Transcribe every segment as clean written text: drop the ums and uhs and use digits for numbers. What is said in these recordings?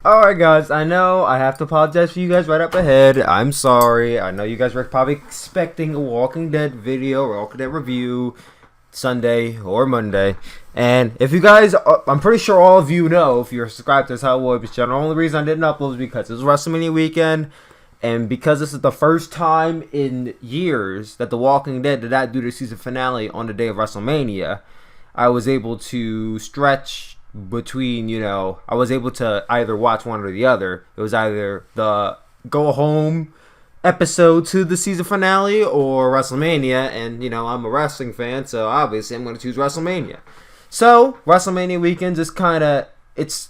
Alright guys, I know I have to apologize for you guys right up ahead. I'm sorry. I know you guys were probably expecting a Walking Dead video or Walking Dead review Sunday or Monday. And if you guys, I'm pretty sure all of you know, if you're subscribed to this How Boys channel, the only reason I didn't upload is because it was WrestleMania weekend. And because this is the first time in years that The Walking Dead did not do the season finale on the day of WrestleMania, I was able to stretch between, I was able to either watch one or the other. It was either the go home episode to the season finale or WrestleMania, and I'm a wrestling fan, so obviously I'm going to choose WrestleMania. So WrestleMania weekend is kind of it's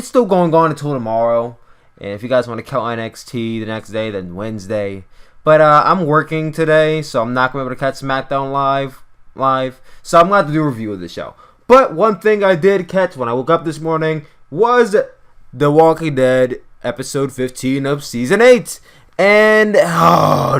still going on until tomorrow, and if you guys want to count NXT the next day, then Wednesday. But I'm working today, so I'm not going to be able to catch SmackDown live, so I'm going to have to do a review of the show. But one thing I did catch when I woke up this morning was The Walking Dead episode 15 of season 8. And,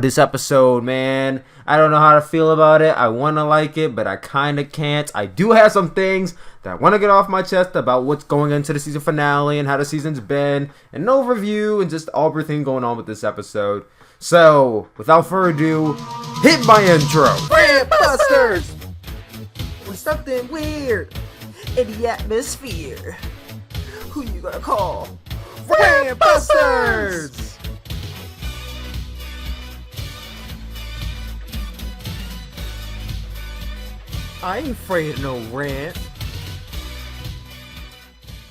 this episode, man, I don't know how to feel about it. I want to like it, but I kind of can't. I do have some things that I want to get off my chest about what's going into the season finale and how the season's been, and an overview and just everything going on with this episode. So, without further ado, hit my intro. Brand Busters! Something weird in the atmosphere. Who you gonna call? Brand Busters! I ain't afraid of no rant.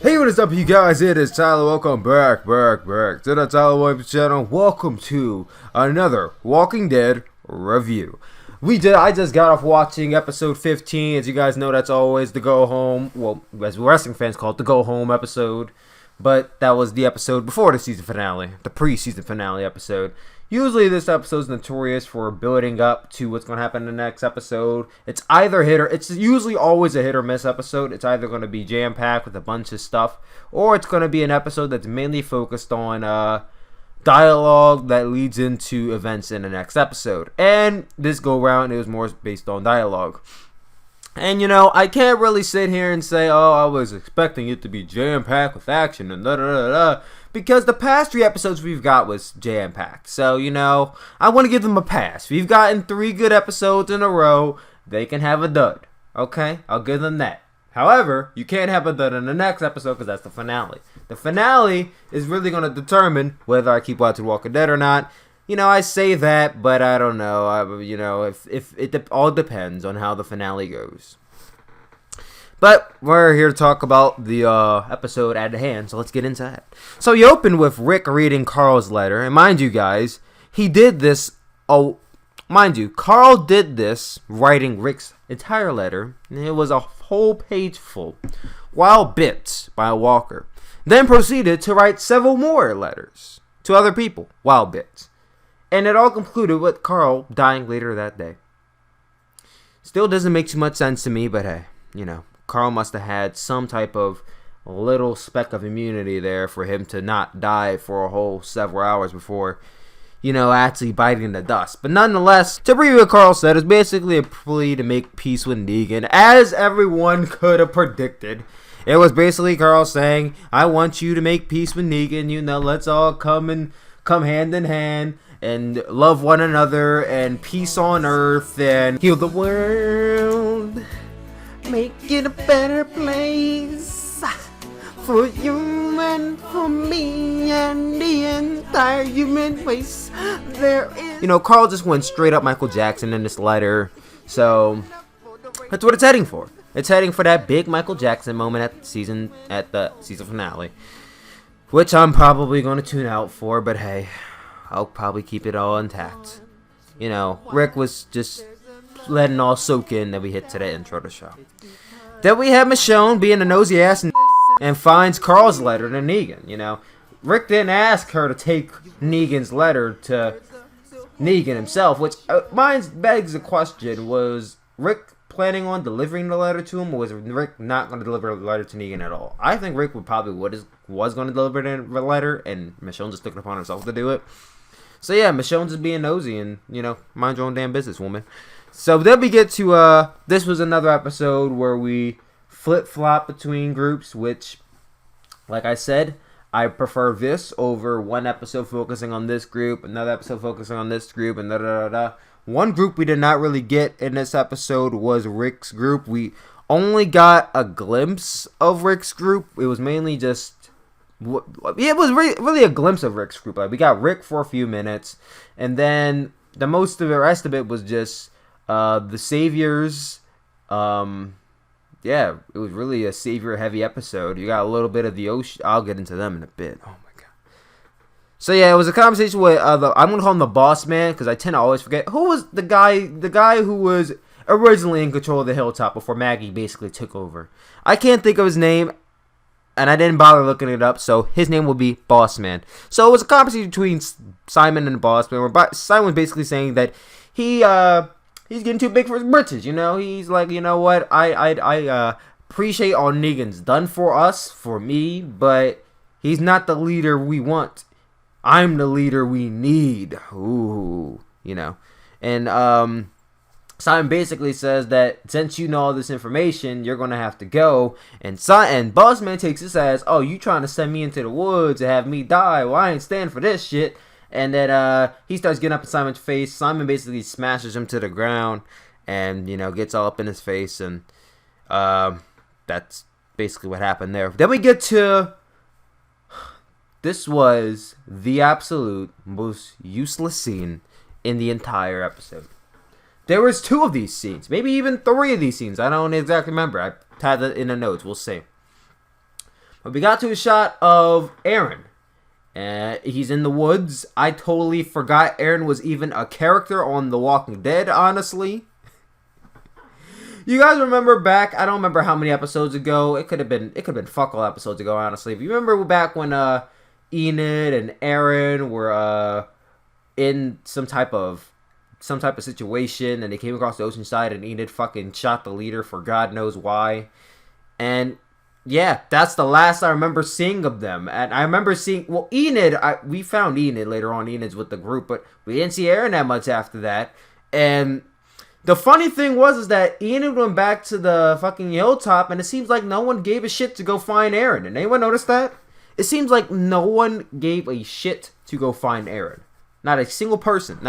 Hey, what is up, you guys? It is Tyler. Welcome back to the Tyler Williams channel. Welcome to another Walking Dead review. I just got off watching episode 15. As you guys know, that's always the go home. Well, as wrestling fans call it, the go home episode. But that was the episode before the season finale, the pre-season finale episode. Usually this episode is notorious for building up to what's going to happen in the next episode. It's usually always a hit or miss episode. It's either going to be jam-packed with a bunch of stuff, or it's going to be an episode that's mainly focused on dialogue that leads into events in the next episode. And this go round, it was more based on dialogue. And I can't really sit here and say, oh, I was expecting it to be jam-packed with action and da-da-da-da, because the past 3 episodes we've got was jam-packed. So, I want to give them a pass. We've gotten 3 good episodes in a row. They can have a dud. Okay? I'll give them that. However, you can't have a dud in the next episode because that's the finale. The finale is really going to determine whether I keep watching Walking Dead or not. I say that, but I don't know. If it all depends on how the finale goes. But we're here to talk about the episode at hand, so let's get into that. So you open with Rick reading Carl's letter, and mind you guys, he did this. Oh, mind you, Carl did this writing Rick's entire letter, and it was a whole page full, while bits by Walker. Then proceeded to write several more letters to other people, while bits. And it all concluded with Carl dying later that day. Still doesn't make too much sense to me, but hey, Carl must have had some type of little speck of immunity there for him to not die for a whole several hours before, actually biting the dust. But nonetheless, to read what Carl said, is basically a plea to make peace with Negan, as everyone could have predicted. It was basically Carl saying, I want you to make peace with Negan, let's all come hand in hand and love one another and peace on earth and heal the world. Make it a better place for you and for me and the entire human race. There is... Carl just went straight up Michael Jackson in this letter. So that's what it's heading for. It's heading for that big Michael Jackson moment at the season finale, which I'm probably going to tune out for, but hey, I'll probably keep it all intact. Rick was just letting all soak in that we hit to the intro of the show. Then we have Michonne being a nosy ass and finds Carl's letter to Negan. Rick didn't ask her to take Negan's letter to Negan himself, which mine begs the question: was Rick planning on delivering the letter to him, or was Rick not going to deliver the letter to Negan at all? I think Rick was going to deliver the letter, and Michonne just took it upon herself to do it. So yeah, Michonne's just being nosy and, mind your own damn business, woman. So then we get to, this was another episode where we flip-flop between groups, which, like I said, I prefer this over one episode focusing on this group, another episode focusing on this group, and da da da da. One group we did not really get in this episode was Rick's group. We only got a glimpse of Rick's group. It was mainly just, it was really a glimpse of Rick's group. Like, we got Rick for a few minutes, and then the rest of it was just the Saviors. Yeah, it was really a Savior-heavy episode. You got a little bit of the ocean. I'll get into them in a bit. Oh my god. So yeah, it was a conversation with I'm gonna call him the boss man because I tend to always forget who was the guy who was originally in control of the hilltop before Maggie basically took over. I can't think of his name, and I didn't bother looking it up. So his name will be Boss Man. So it was a conversation between Simon and the Boss Man, where Simon was basically saying that he's getting too big for his britches, you know. He's like, you know what? I appreciate all Negan's done for us, for me, but he's not the leader we want. I'm the leader we need. Ooh, you know. And Simon basically says that since you know all this information, you're gonna have to go. And Bossman takes this as, oh, you trying to send me into the woods and have me die? Well, I ain't stand for this shit. And then he starts getting up in Simon's face. Simon basically smashes him to the ground and, you know, gets all up in his face. And that's basically what happened there. Then we get to... This was the absolute most useless scene in the entire episode. There was 2 of these scenes. Maybe even 3 of these scenes. I don't exactly remember. I had that in the notes. We'll see. But we got to a shot of Aaron. He's in the woods. I totally forgot Aaron was even a character on The Walking Dead, honestly. You guys remember back, I don't remember how many episodes ago. It could have been fuck all episodes ago, honestly. If you remember back when Enid and Aaron were in some type of situation and they came across the Oceanside and Enid fucking shot the leader for God knows why. And yeah, that's the last I remember seeing of them. And I remember seeing, well, Enid, we found Enid later on. Enid's with the group, but we didn't see Aaron that much after that. And the funny thing was that Enid went back to the fucking hilltop, and it seems like no one gave a shit to go find Aaron. And anyone notice that? It seems like no one gave a shit to go find Aaron. Not a single person.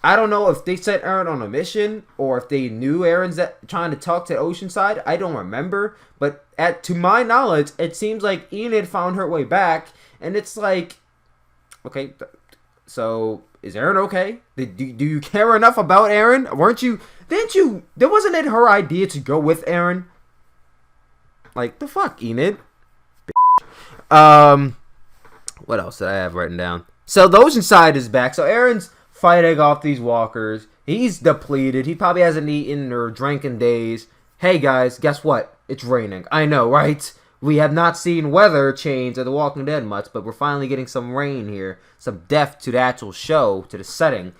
I don't know if they sent Aaron on a mission or if they knew Aaron's trying to talk to Oceanside. I don't remember. But to my knowledge, it seems like Enid found her way back. And it's like, okay, so is Aaron okay? Do you care enough about Aaron? Wasn't it her idea to go with Aaron? Like, the fuck, Enid? What else did I have written down? So the Oceanside is back. So Aaron's fighting off these walkers. He's depleted. He probably hasn't eaten or drank in days. Hey guys, guess what? It's raining. I know, right? We have not seen weather change at The Walking Dead much, but we're finally getting some rain here. Some depth to the actual show, to the setting.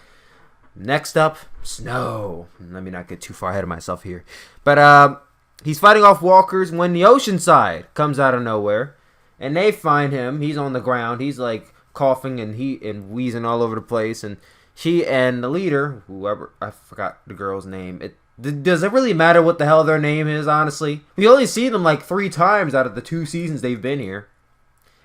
Next up, snow. Let me not get too far ahead of myself here. But he's fighting off walkers when the Oceanside comes out of nowhere. And they find him. He's on the ground. He's like coughing and wheezing all over the place. And she and the leader, whoever, I forgot the girl's name. Does it really matter what the hell their name is, honestly? We only see them like 3 times out of the 2 seasons they've been here.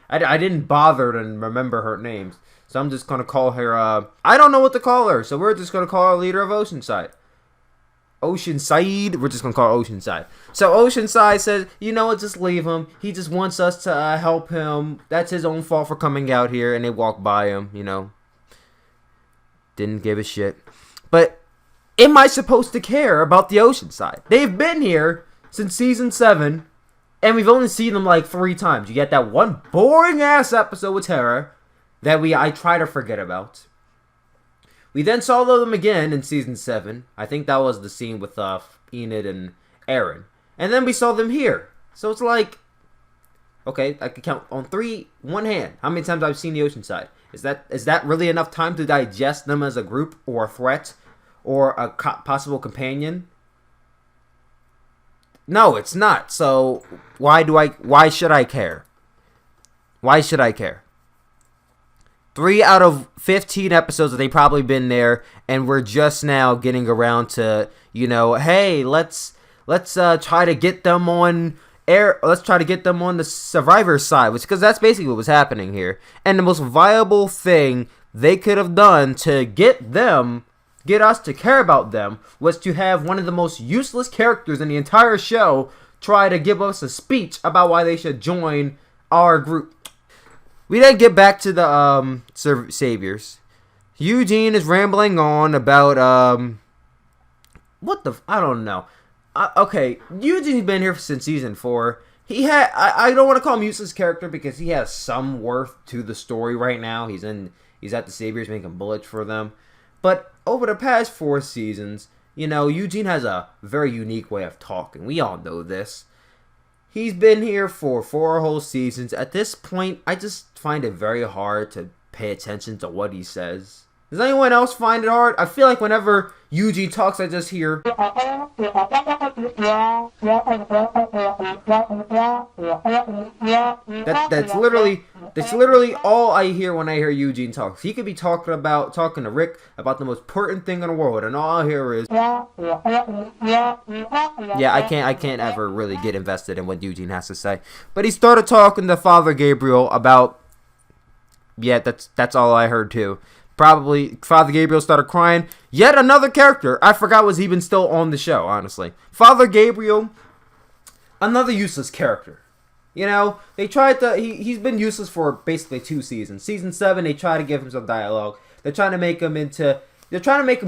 I didn't bother to remember her names. So I'm just going to call her, I don't know what to call her. So we're just going to call her leader of Oceanside. Oceanside. We're just going to call her Oceanside. So Oceanside says, you know what, just leave him. He just wants us to help him. That's his own fault for coming out here. And they walk by him, you know. Didn't give a shit. But am I supposed to care about the Oceanside? They've been here since season 7. And we've only seen them like 3 times. You get that one boring ass episode with Tara that I try to forget about. We then saw them again in season 7. I think that was the scene with Enid and Aaron. And then we saw them here. So it's like, okay, I can count on one hand how many times I've seen the Oceanside. Is that really enough time to digest them as a group or a threat or a possible companion? No, it's not. So why should I care? Why should I care? 3 out of 15 episodes that they've probably been there, and we're just now getting around to, you know, hey, let's try to get them on let's try to get them on the survivor side, because that's basically what was happening here. And the most viable thing they could have done to get us to care about them, was to have one of the most useless characters in the entire show try to give us a speech about why they should join our group. We then get back to the saviors. Eugene is rambling on about I don't know. Okay, Eugene's been here since season 4. I don't want to call him useless character because he has some worth to the story right now. He's at the Saviors making bullets for them. But over the past 4 seasons, Eugene has a very unique way of talking. We all know this. He's been here for 4 whole seasons. At this point, I just find it very hard to pay attention to what he says. Does anyone else find it hard? I feel like whenever Eugene talks, I just hear... That's literally all I hear when I hear Eugene talk. He could be talking to Rick about the most important thing in the world, and all I hear is... Yeah, I can't ever really get invested in what Eugene has to say. But he started talking to Father Gabriel about... Yeah, that's all I heard too. Probably Father Gabriel started crying. Yet another character. I forgot was even still on the show, honestly. Father Gabriel, another useless character. They tried to... He's been useless for basically 2 seasons. Season 7, they try to give him some dialogue. They're trying to make him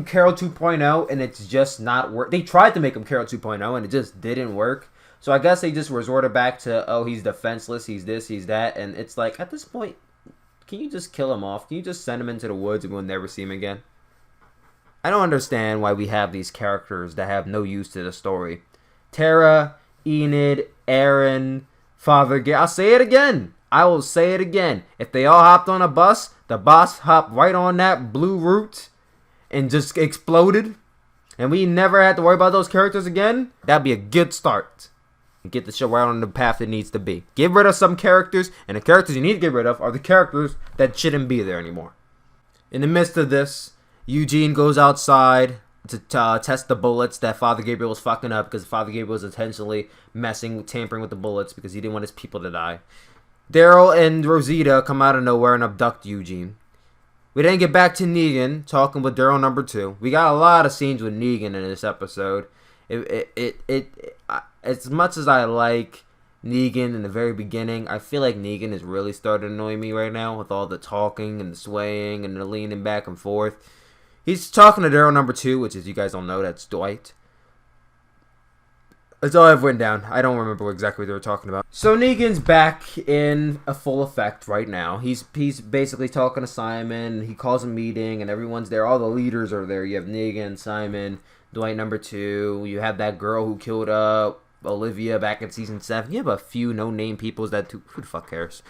Carol 2.0, and it's just not work. They tried to make him Carol 2.0, and it just didn't work. So I guess they just resorted back to, he's defenseless, he's this, he's that. And it's like, at this point... Can you just kill him off? Can you just send him into the woods and we'll never see him again? I don't understand why we have these characters that have no use to the story. Tara, Enid, Aaron, Father Gabriel. I'll say it again. I will say it again. If they all hopped on a bus, the bus hopped right on that blue route and just exploded, and we never had to worry about those characters again, that'd be a good start. Get the show right on the path it needs to be. Get rid of some characters, and the characters you need to get rid of are the characters that shouldn't be there anymore. In the midst of this, Eugene goes outside to test the bullets that Father Gabriel was fucking up, because Father Gabriel was intentionally tampering with the bullets because he didn't want his people to die. Daryl and Rosita come out of nowhere and abduct Eugene. We then get back to Negan talking with Daryl number 2. We got a lot of scenes with Negan in this episode. As much as I like Negan in the very beginning, I feel like Negan is really starting to annoy me right now with all the talking and the swaying and the leaning back and forth. He's talking to Daryl number 2, which, as you guys don't know, that's Dwight. That's all I've written down. I don't remember exactly what they were talking about. So Negan's back in a full effect right now. He's basically talking to Simon. He calls a meeting and everyone's there. All the leaders are there. You have Negan, Simon, Dwight number 2. You have that girl who killed Olivia back in season 7. You have a few no-name peoples that... Who the fuck cares?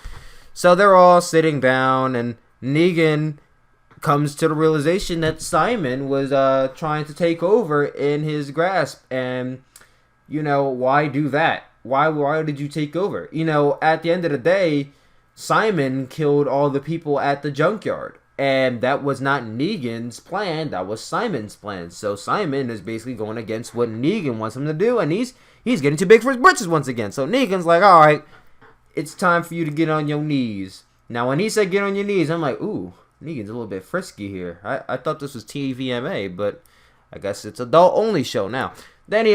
So they're all sitting down, and Negan comes to the realization that Simon was trying to take over in his grasp. And, why do that? Why did you take over? At the end of the day, Simon killed all the people at the junkyard. And that was not Negan's plan. That was Simon's plan. So Simon is basically going against what Negan wants him to do. And he's getting too big for his britches once again. So Negan's like, all right, it's time for you to get on your knees. Now, when he said get on your knees, I'm like, ooh, Negan's a little bit frisky here. I thought this was TVMA, but I guess it's adult-only show now. Then he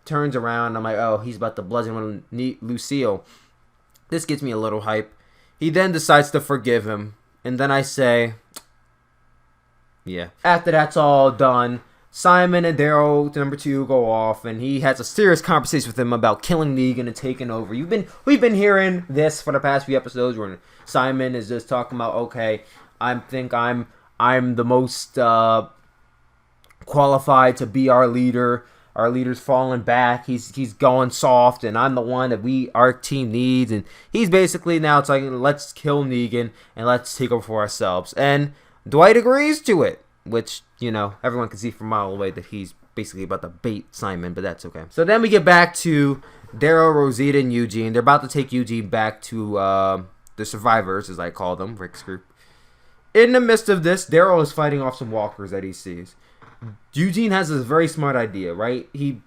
turns around. I'm like, oh, he's about to bludgeon Lucille. This gets me a little hype. He then decides to forgive him. And then I say, yeah. After that's all done, Simon and Daryl, number 2, go off, and he has a serious conversation with him about killing Negan and taking over. We've been hearing this for the past few episodes where Simon is just talking about, okay, I think I'm the most qualified to be our leader. Our leader's falling back. He's going soft, and I'm the one that our team needs. And he's basically now talking, let's kill Negan and let's take over for ourselves. And Dwight agrees to it, which, everyone can see from a mile away that he's basically about to bait Simon, but that's okay. So then we get back to Daryl, Rosita, and Eugene. They're about to take Eugene back to the survivors, as I call them, Rick's group. In the midst of this, Daryl is fighting off some walkers that he sees. Eugene has this very smart idea, right? He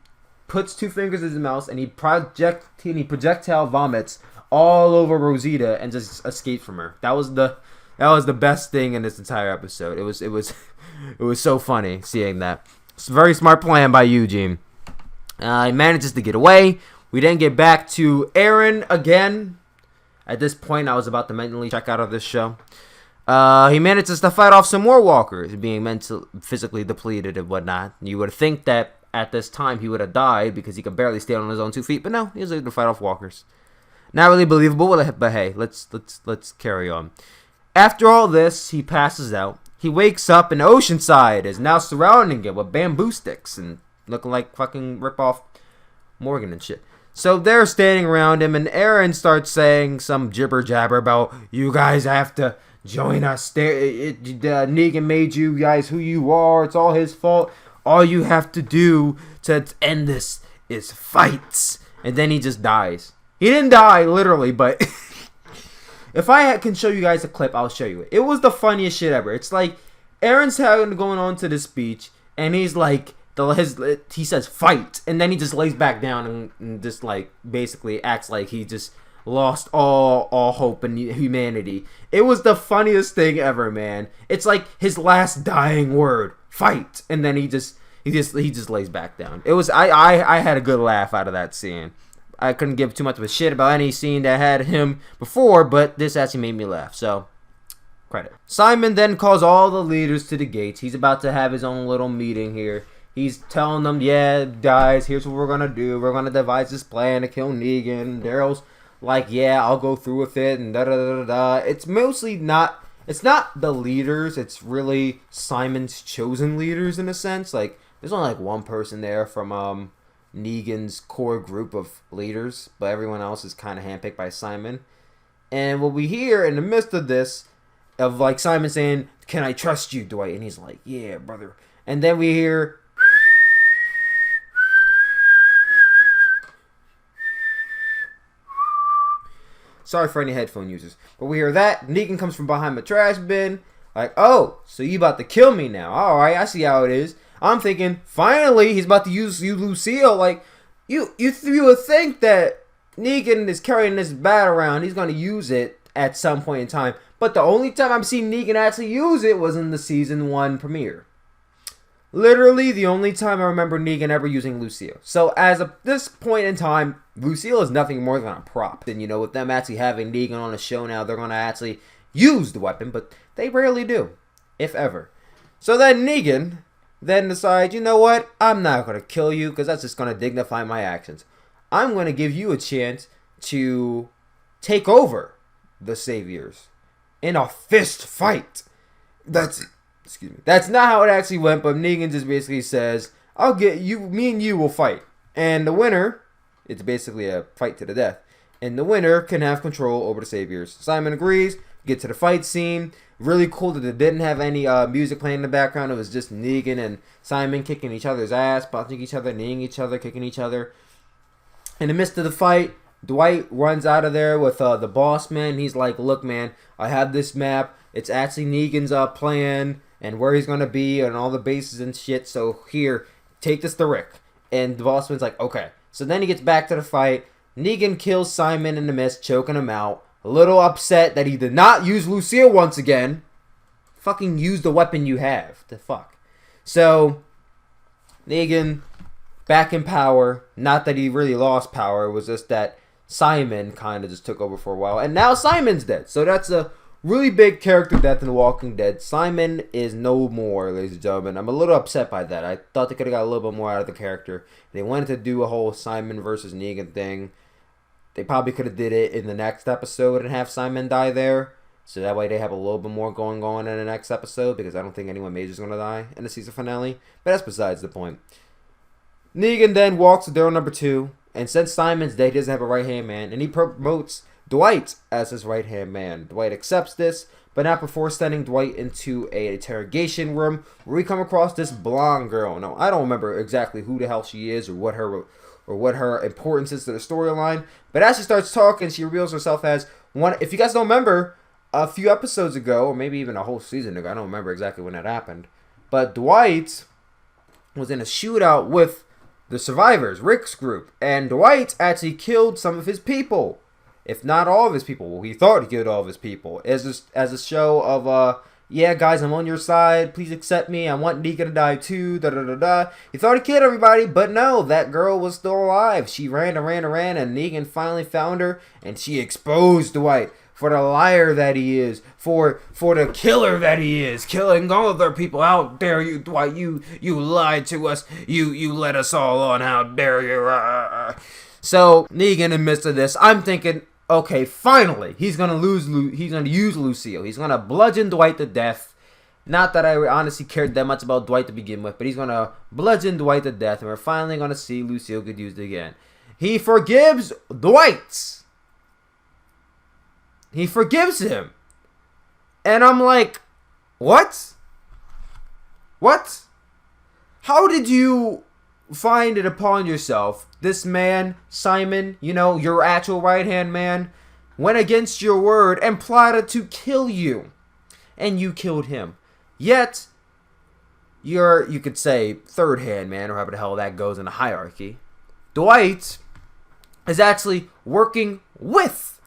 puts 2 fingers in his mouth and he projectile vomits all over Rosita and just escapes from her. That was the best thing in this entire episode. It was so funny seeing that. It's a very smart plan by Eugene. He manages to get away. We then get back to Aaron again. At this point, I was about to mentally check out of this show. He manages to fight off some more walkers, being physically depleted and whatnot. You would think that at this time he would have died because he could barely stand on his own 2 feet, but no, he was able to fight off walkers. Not really believable, but hey, let's carry on. After all this, he passes out. He wakes up and Oceanside is now surrounding him with bamboo sticks and looking like fucking rip-off Morgan and shit. So they're standing around him, and Aaron starts saying some jibber-jabber about, you guys have to join us. Negan made you guys who you are. It's all his fault. All you have to do to end this is fight. And then he just dies. He didn't die, literally, but if I can show you guys a clip, I'll show you it. It was the funniest shit ever. It's like Aaron's going on to this speech, and he's like, he says fight, and then he just lays back down and just like basically acts like he just lost all hope in humanity. It was the funniest thing ever, man. It's like his last dying word, fight, and then he just lays back down. It was I had a good laugh out of that scene. I couldn't give too much of a shit about any scene that had him before, but this actually made me laugh. So credit. Simon then calls all the leaders to the gates. He's about to have his own little meeting here. He's telling them, yeah, guys, here's what we're going to do. We're going to devise this plan to kill Negan. Daryl's like, yeah, I'll go through with it, and da-da-da-da-da. It's mostly not, it's not the leaders. It's really Simon's chosen leaders in a sense. Like, there's only like one person there from Negan's core group of leaders, but everyone else is kind of handpicked by Simon. And what we hear in the midst of this, of like Simon saying, can I trust you, Dwight? And he's like, yeah, brother. And then we hear, sorry for any headphone users. But we hear that. Negan comes from behind the trash bin. Like, oh, so you about to kill me now. Alright, I see how it is. I'm thinking, finally, he's about to use you, Lucille. Like, you would think that Negan is carrying this bat around. He's going to use it at some point in time. But the only time I've seen Negan actually use it was in the season 1 premiere. Literally, the only time I remember Negan ever using Lucille. So, as of this point in time, Lucille is nothing more than a prop. And, you know, with them actually having Negan on the show now, they're going to actually use the weapon. But they rarely do, if ever. So then Negan then decides, you know what? I'm not going to kill you because that's just going to dignify my actions. I'm going to give you a chance to take over the Saviors in a fist fight. Excuse me. That's not how it actually went, but Negan just basically says, I'll get you, me and you will fight. And the winner, it's basically a fight to the death. And the winner can have control over the Saviors. Simon agrees, get to the fight scene. Really cool that it didn't have any music playing in the background. It was just Negan and Simon kicking each other's ass, punching each other, kneeing each other, kicking each other. In the midst of the fight, Dwight runs out of there with the boss man. He's like, look, man, I have this map. It's actually Negan's plan and where he's going to be and all the bases and shit. So here, take this to Rick. And the boss man's like, okay. So then he gets back to the fight. Negan kills Simon in the mist, choking him out. A little upset that he did not use Lucille once again. Fucking use the weapon you have. The fuck. So, Negan, back in power. Not that he really lost power. It was just that Simon kind of just took over for a while. And now Simon's dead. So that's a really big character death in The Walking Dead. Simon is no more, ladies and gentlemen. I'm a little upset by that. I thought they could have got a little bit more out of the character. They wanted to do a whole Simon versus Negan thing. They probably could have did it in the next episode and have Simon die there. So that way they have a little bit more going on in the next episode. Because I don't think anyone major is going to die in the season finale. But that's besides the point. Negan then walks to Daryl number 2. And since Simon's dead, he doesn't have a right-hand man. And he promotes Dwight as his right-hand man. Dwight accepts this. But not before sending Dwight into an interrogation room. Where we come across this blonde girl. Now, I don't remember exactly who the hell she is. Or what her importance is to the storyline. But as she starts talking, she reveals herself as one. If you guys don't remember, a few episodes ago, or maybe even a whole season ago, I don't remember exactly when that happened. But Dwight was in a shootout with the survivors, Rick's group, and Dwight actually killed some of his people. If not all of his people. Well, he thought he killed all of his people. As a show of, yeah, guys, I'm on your side. Please accept me. I want Negan to die too. Da da da da. He thought he killed everybody, but no, that girl was still alive. She ran and ran and ran, and Negan finally found her, and she exposed Dwight for the liar that he is, for the killer that he is, killing all of their people. How dare you, Dwight? You lied to us. You let us all on. How dare you? So Negan, in the midst of this, I'm thinking, okay, finally, he's gonna use Lucille. He's gonna bludgeon Dwight to death. Not that I honestly cared that much about Dwight to begin with, but he's gonna bludgeon Dwight to death, and we're finally gonna see Lucille get used again. He forgives Dwight. He forgives him. And I'm like, what? What? How did you find it upon yourself? This man, Simon, your actual right-hand man, went against your word and plotted to kill you. And you killed him. Yet, you could say, third-hand man, or however the hell that goes in the hierarchy, Dwight is actually working with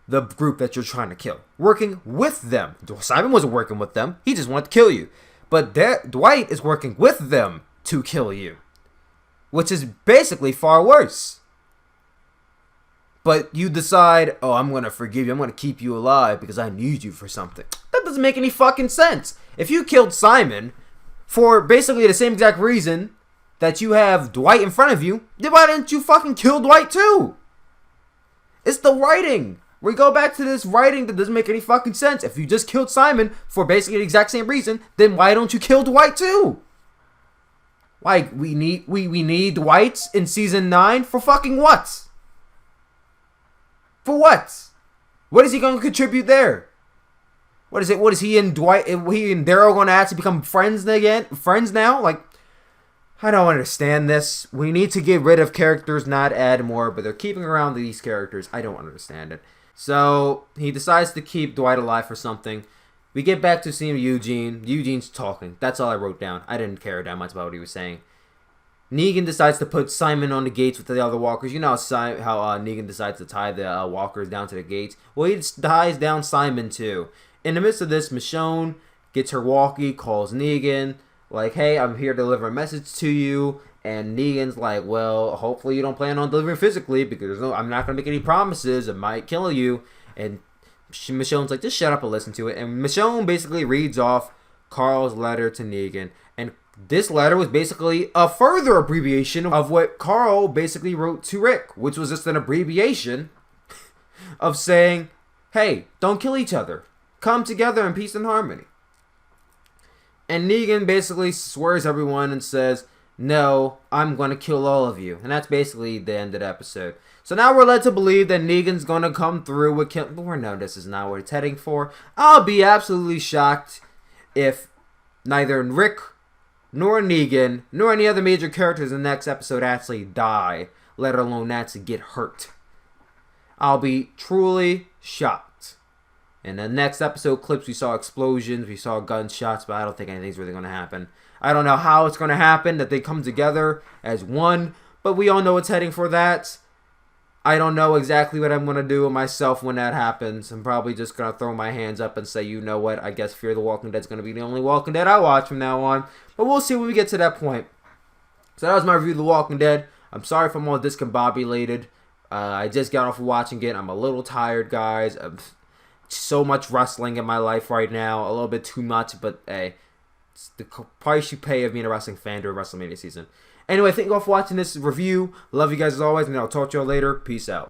the group that you're trying to kill. Working with them. Simon wasn't working with them. He just wanted to kill you. But Dwight is working with them to kill you. Which is basically far worse. But you decide, oh, I'm going to forgive you. I'm going to keep you alive because I need you for something. That doesn't make any fucking sense. If you killed Simon for basically the same exact reason that you have Dwight in front of you, then why didn't you fucking kill Dwight too? It's the writing. We go back to this writing that doesn't make any fucking sense. If you just killed Simon for basically the exact same reason, then why don't you kill Dwight too? Like, we need Dwight in season 9 for fucking what? For what? What is he going to contribute there? What is it? What is he and Dwight? He and Daryl going to actually become friends again? Friends now? Like, I don't understand this. We need to get rid of characters, not add more, but they're keeping around these characters. I don't understand it. So, he decides to keep Dwight alive for something. We get back to seeing Eugene. Eugene's talking. That's all I wrote down. I didn't care that much about what he was saying. Negan decides to put Simon on the gates with the other walkers. You know how Negan decides to tie the walkers down to the gates? Well, he ties down Simon too. In the midst of this, Michonne gets her walkie, calls Negan, like, hey, I'm here to deliver a message to you. And Negan's like, well, hopefully you don't plan on delivering physically because I'm not going to make any promises. It might kill you. And Michonne's like, just shut up and listen to it. And Michonne basically reads off Carl's letter to Negan. And this letter was basically a further abbreviation of what Carl basically wrote to Rick, which was just an abbreviation of saying, hey, don't kill each other. Come together in peace and harmony. And Negan basically swears everyone and says, no, I'm going to kill all of you. And that's basically the end of the episode. So now we're led to believe that Negan's going to come through with kill. But we know this is not what it's heading for. I'll be absolutely shocked if neither Rick nor Negan nor any other major characters in the next episode actually die, let alone actually get hurt. I'll be truly shocked. In the next episode clips, we saw explosions, we saw gunshots, but I don't think anything's really going to happen. I don't know how it's going to happen, that they come together as one, but we all know it's heading for that. I don't know exactly what I'm going to do with myself when that happens. I'm probably just going to throw my hands up and say, you know what, I guess Fear the Walking Dead is going to be the only Walking Dead I watch from now on. But we'll see when we get to that point. So that was my review of The Walking Dead. I'm sorry if I'm all discombobulated. I just got off of watching it. I'm a little tired, guys. So much wrestling in my life right now. A little bit too much, but hey, it's the price you pay of being a wrestling fan during WrestleMania season. Anyway, thank you all for watching this review. Love you guys as always, and I'll talk to you all later. Peace out.